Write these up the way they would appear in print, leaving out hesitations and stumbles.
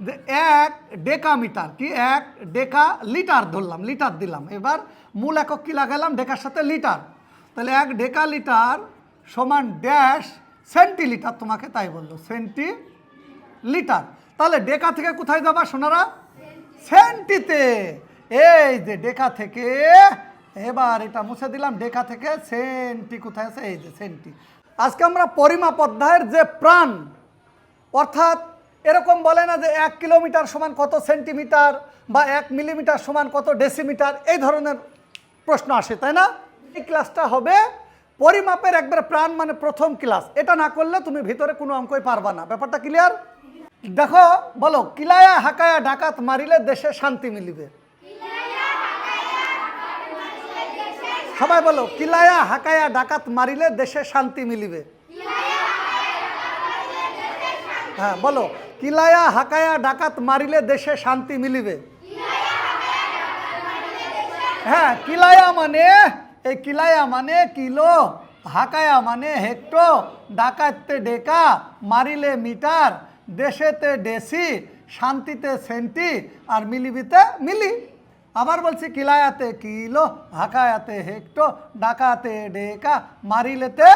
যে 1 ডেকামিটার কি 1 ডেকা লিটার ধরলাম, লিটার দিলাম। এবার মূল একক কি লাগালাম, ডেকার সাথে লিটার। তাহলে 1 ডেকা লিটার সমান ড্যাশ সেন্টিলিটার, তোমাকে তাই বললো সেন্টিলিটার। তাহলে ডেকা থেকে কোথায় যাবা সোনারা, সেন্টিতে। এই যে ডেকা থেকে, এবার এটা মুছে দিলাম, ডেকা থেকে সেন্টি কোথায় আছে, এই যে সেন্টি। আজকে আমরা পরিমাপ অধ্যায়ের যে প্রাণ, অর্থাৎ এরকম বলে না যে 1 কিলোমিটার সমান কত সেন্টিমিটার বা 1 মিলিমিটার সমান কত ডেসিমিটার, এই ধরনের প্রশ্ন আসে, তাই না? এই ক্লাসটা হবে পরিমাপের একবার প্রাণ, মানে প্রথম ক্লাস। এটা না করলে তুমি ভিতরে কোনো অঙ্কই পারবা না। ব্যাপারটা ক্লিয়ার? দেখো, বলো, কিলায়া হাকায়া ডাকাত মারিলে দেশে শান্তি মিলিবে। সবাই বলো, কিলায়া হাকায়া ডাকাত মারিলে দেশে শান্তি মিলিবে। হ্যাঁ বলো, কিলায়া হাকায়া ডাকাত মারিলে দেশে শান্তি মিলিবে। হ্যাঁ, কিলায়া মানে, এই কিলায়া মানে কিলো, হাকায়া মানে হেক্টো, ডাকাতে ডেকা, মারিলে মিটার, দেশেতে ডেসি, শান্তিতে সেন্টি, আর মিলিবিতে মিলি। আবার বলছি, কিলায়াতে কিলো, হাকায়াতে হেক্টো, ডাকাতে ডেকা, মারিলেতে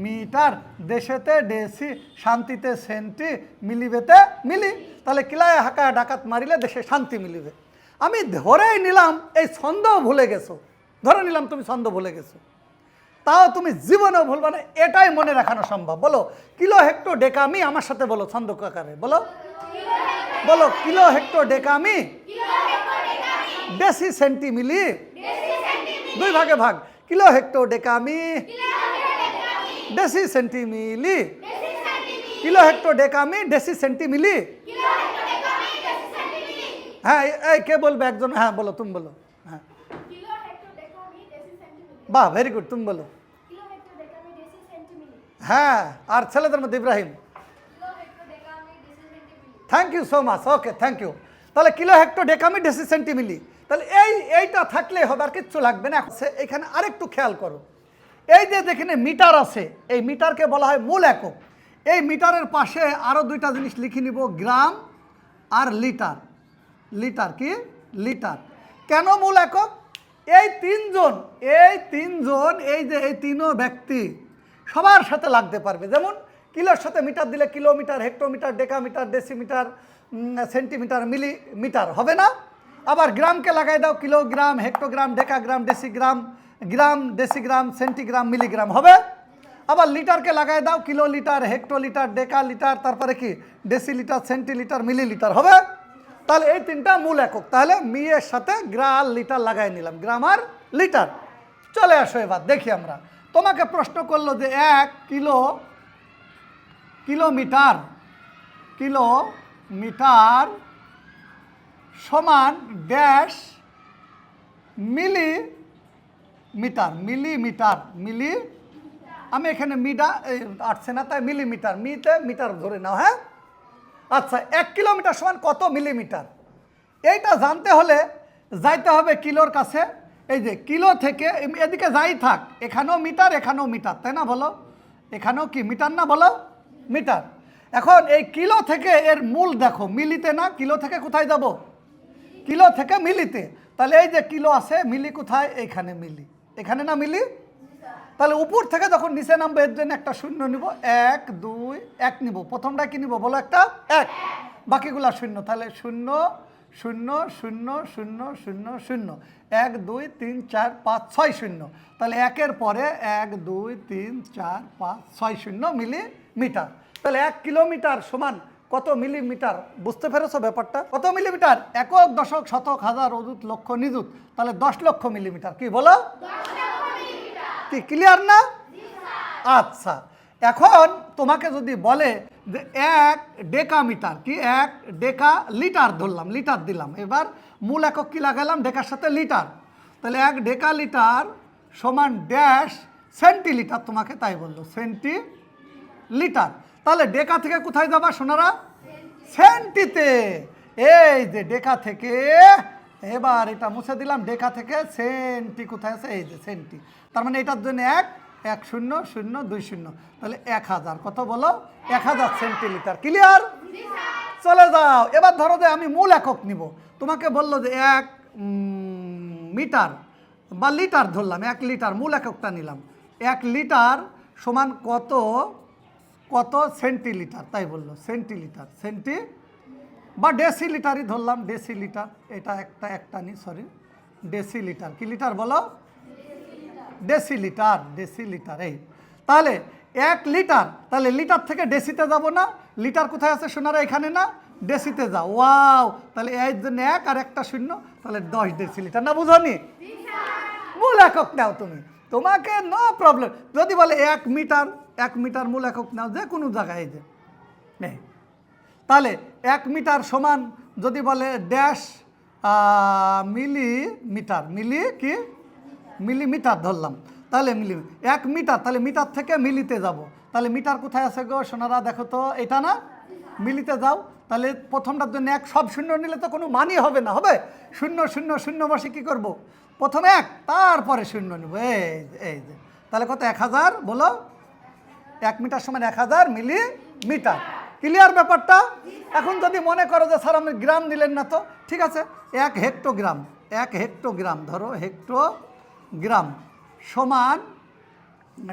মিটার, দেশেতে ডেসি, শান্তিতে সেন্টি, মিলিবেতে মিলি। তাহলে কিলায়া হাকায়া ডাকাত মারিলে দেশে শান্তি মিলিবে। আমি ধরেই নিলাম এই ছন্দ ভুলে গেছো, ধরে নিলাম তুমি ছন্দ ভুলে গেছো, তাও তুমি জীবনেও ভুলবে না, এটাই মনে রাখানো সম্ভব। বলো, কিলো হেক্টো ডেকামি, আমার সাথে বলো ছন্দ আকারে, বলো বলো, কিলো হেক্টো ডেকামি, ডেসি সেন্টি মিলি, দুই ভাগে ভাগ, কিলো হেক্টো ডেকামি, deci centi milli, kilo hecto ডেকামি, ডেসি সেন্টি মিলি। হ্যাঁ, এই কে বলবে একজন? হ্যাঁ বলো, তুমি বলো। হ্যাঁ, বাহ, ভেরি গুড, তুমি বলো। হ্যাঁ, আর ছেলেদের মধ্যে Ibrahim, thank you so much, okay, thank you. তাহলে কিলো হেক্টো ডেকামি ডেসি সেন্টিমিলি, তাহলে এইটা থাকলে হবে, আর কিচ্ছু লাগবে না। এখানে আরেকটু খেয়াল করো, এই যে যেখানে মিটার আছে, এই মিটারকে বলা হয় মূল একক। এই মিটারের পাশে আরও দুইটা জিনিস লিখে নিব, গ্রাম আর লিটার। লিটার কি লিটার, কেন মূল একক? এই তিনজন, এই যে এই তিনও ব্যক্তি সবার সাথে লাগতে পারবে। যেমন কিলোর সাথে মিটার দিলে kilometre, hectometre, decametre, decimetre, centimetre, millimetre হবে না? আবার গ্রামকে লাগাই দাও, কিলোগ্রাম, হেক্টোগ্রাম, ডেকাগ্রাম, ডেসিগ্রাম, গ্রাম, ডেসিগ্রাম, সেন্টিগ্রাম, মিলিগ্রাম হবে। আবার লিটারকে লাগাই দাও, কিলোলিটার, হেক্টোলিটার, ডেকালিটার, তারপরে কি ডেসিলিটার, সেন্টিলিটার, মিলিলিটার হবে। তাহলে এই তিনটা মূল একক। তাহলে মিয়ের সাথে গ্রা আর লিটার লাগাই নিলাম, গ্রাম আর লিটার। চলে আসো, এবার দেখি আমরা। তোমাকে প্রশ্ন করলো যে 1 কিলোমিটার সমান ড্যাশ মিলিমিটার, মিলি, আমি এখানে মিটা আসছে না, তাই মিলিমিটার, মিতে মিটার ধরে নাও। হ্যাঁ, আচ্ছা, 1 কিলোমিটার সমান কত মিলিমিটার, এইটা জানতে হলে যাইতে হবে কিলোর কাছে। এই যে কিলো থেকে এদিকে যাই থাক, এখানেও মিটার, এখানেও মিটার, তাই না? বলো, এখানেও কি মিটার না? বলো, মিটার। এখন এই কিলো থেকে এর মূল দেখো, মিলিতে না, কিলো থেকে কোথায় যাব? কিলো থেকে মিলিতে। তাহলে এই যে কিলো আছে, মিলি কোথায়? এইখানে মিলি, এখানে না মিলি। তাহলে উপর থেকে যখন নিচে নামবো, এর জন্য একটা শূন্য নিব, 1 2 1 নিব। প্রথমটা কি নিব বলো? একটা 1, বাকিগুলা শূন্য। তাহলে 0 0 0 0 0 0, 1 2 3 4 5 6 শূন্য। তাহলে 1-এর পরে 1 2 3 4 5 6 শূন্য মিলিমিটার। তাহলে 1 কিলোমিটার সমান কত মিলিমিটার? বুঝতে পেরেছো ব্যাপারটা? কত মিলিমিটার? একক, দশক, শতক, হাজার, অযুত, লক্ষ, নিযুত। তাহলে 10 লক্ষ মিলিমিটার। কি বলো? কি ক্লিয়ার না? আচ্ছা, এখন তোমাকে যদি বলে যে 1 ডেকামিটার কি 1 ডেকা লিটার ধরলাম, লিটার দিলাম। এবার মূল একক কি লাগালাম? ডেকার সাথে লিটার। তাহলে 1 ডেকা লিটার সমান ড্যাশ সেন্টিলিটার, তোমাকে তাই বললো সেন্টিলিটার। তাহলে ডেকা থেকে কোথায় যাবা সোনারা? সেন্টিতে। এই যে ডেকা থেকে, এবার এটা মুছে দিলাম, ডেকা থেকে সেন্টি কোথায় আছে? এই যে সেন্টি। তার মানে এটার জন্য 1 1 0 0 2 0, তাহলে 1000। কত বলো? 1000 সেন্টিলিটার। ক্লিয়ার? চলে যাও। এবার ধরো যে আমি মূল একক নিব, তোমাকে বললো যে 1 মিটার বা লিটার ধরলাম, 1 লিটার মূল এককটা নিলাম, 1 লিটার সমান কত কত সেন্টিলিটার, তাই বললো সেন্টিলিটার, সেন্টি বা ডেসিলিটারই ধরলাম, ডেসিলিটার, এটা একটা নি সরি, ডেসিলিটার, কি লিটার বলো, ডেসিলিটার, ডেসিলিটার। এই তাহলে 1 লিটার, তাহলে লিটার থেকে ডেসিতে যাব না, লিটার কোথায় আছে সোনারা, এখানে না, ডেসিতে যাও। ওয়াও, তাহলে এর জন্য 1 আর একটা 0, তাহলে 10 ডেসিলিটার। না বুঝনি, মূল একক নাও তুমি, তোমাকে নো প্রবলেম। যদি বলে 1 মিটার, 1 মিটার মূল একক নাও যে কোনো জায়গায়, এই যে নেই। তাহলে 1 মিটার সমান যদি বলে ড্যাশ মিলিমিটার, মিলি কি মিলিমিটার ধরলাম, তাহলে 1 মিটার, তাহলে মিটার থেকে মিলিতে যাব, তাহলে মিটার কোথায় আছে গো সোনারা, দেখো তো, এটা না, মিলিতে যাও। তাহলে প্রথমটার জন্য 1, সব শূন্য নিলে তো কোনো মানই হবে না, হবে 0 0 0 বসে কী করবো, প্রথমে 1 তারপরে 0 নেব, এই যে, তাহলে কত 1000, বলো 1 মিটার সমান 1000 মিলিমিটার। ক্লিয়ার ব্যাপারটা? এখন যদি মনে করো যে স্যার আপনি গ্রাম নিলেন না, তো ঠিক আছে, 1 হেক্টোগ্রাম, 1 হেক্টোগ্রাম ধরো, হেক্টোগ্রাম সমান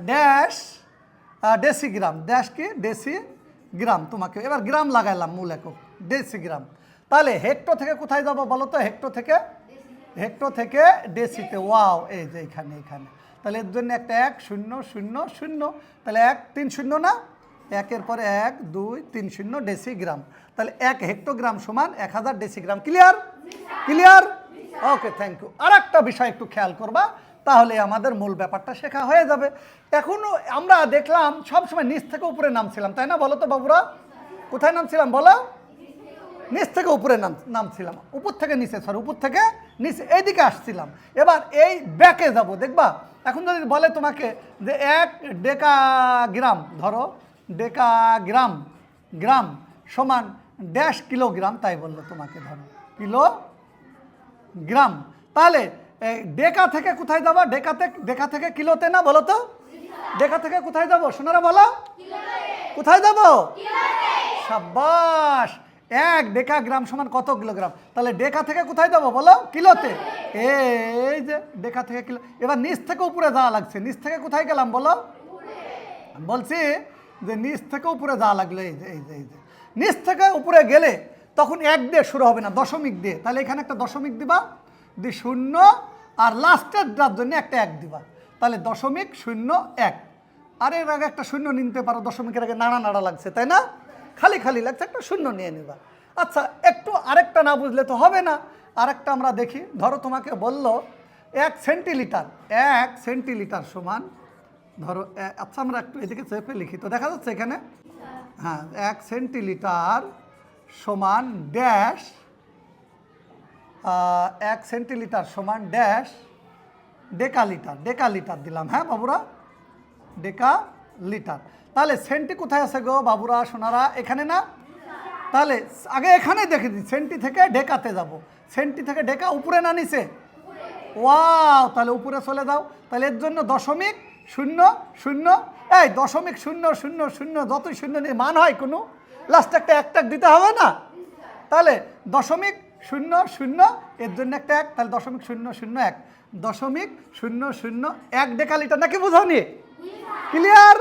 ড্যাশ ডেসিগ্রাম, ড্যাশ কি ডেসিগ্রাম, তোমাকে এবার গ্রাম লাগাইলাম মূল একক, ডেসিগ্রাম। তাহলে হেক্টো থেকে কোথায় যাবো বলো তো, হেক্টো থেকে ডেসিতে। ওয়াও, এই যে এখানে, তাহলে এর জন্য একটা 1 0 0 0, তাহলে 1 3 0 না, 1-এর পরে 1 2 3 0 ডেসিগ্রাম। তাহলে 1 হেক্টোগ্রাম সমান 1000 decigram. Clear? Clear? Okay, thank you. আর একটা বিষয় একটু খেয়াল করবা, তাহলে আমাদের মূল ব্যাপারটা শেখা হয়ে যাবে। এখনো আমরা দেখলাম সবসময় নিচ থেকে উপরে নামছিলাম, তাই না, বলো তো বাবুরা, কোথায় নামছিলাম বলো, নিচ থেকে উপরে নামছিলাম, উপর থেকে নিচে, সরি উপর থেকে নিচে, এইদিকে আসছিলাম। এবার এই ব্যাকে যাব, দেখবা এখন যদি বলে তোমাকে যে 1 ডেকাগ্রাম, ধরো ডেকাগ্রাম গ্রাম সমান ড্যাশ কিলোগ্রাম, তাই বললো তোমাকে, ধরো কিলোগ্রাম, তাহলে ডেকা থেকে কোথায় যাবো, ডেকা থেকে কিলোতে না, বলো তো, ডেকা থেকে কোথায় যাবো সোনারা বলো, কোথায় যাবো, সাবাস। 1 ডেকাগ্রাম সমান কত কিলোগ্রাম, তাহলে ডেকা থেকে কোথায় যাবো বলো, কিলোতে, এই যে ডেকা থেকে কিলো। এবার নিচ থেকে উপরে যাওয়া লাগছে, নিচ থেকে কোথায় গেলাম বলো, বলছি যে নিচ থেকে উপরে যাওয়া লাগলো, এই যে নিচ থেকে উপরে গেলে তখন 1 দিয়ে শুরু হবে না, দশমিক দিয়ে, তাহলে এখানে একটা দশমিক দিবা, 0 আর লাস্টের জন্য একটা 1 দিবা, তাহলে 0.01। আর এর আগে একটা 0 নিতে পারো, দশমিকের আগে নাড়া লাগছে, তাই না, খালি লাগছে, একটা 0 নিয়ে নিবা। আচ্ছা, একটু আরেকটা না বুঝলে তো হবে না, আরেকটা আমরা দেখি। ধরো তোমাকে বললো 1 সেন্টিলিটার সমান, ধরো আচ্ছা আমরা একটু এদিকে চেপে লিখি, তো দেখা যাচ্ছে এখানে, হ্যাঁ, 1 সেন্টিলিটার সমান ড্যাশ 1 সেন্টিলিটার সমান ড্যাশ ডেকালিটার দিলাম, হ্যাঁ বাবুরা, ডেকালিটার। তাহলে সেন্টি কোথায় আছে গো বাবুরা সোনারা, এখানে না, তাহলে আগে এখানে দেখে দিই, সেন্টি থেকে ডেকাতে যাব, সেন্টি থেকে ডেকা উপরে না নিচে, ওয়াও, তাহলে উপরে চলে যাও। তাহলে এর জন্য 0.00, এই 0.000 যতই শূন্য নিয়ে মান হয় কোনো, লাস্টে একটা 1 দিতে হবে না, তাহলে 0.00, এর জন্য একটা 1, তাহলে 0.001, 0.001 ডেকালিটার, নাকি বুঝাওনি? ক্লিয়ার?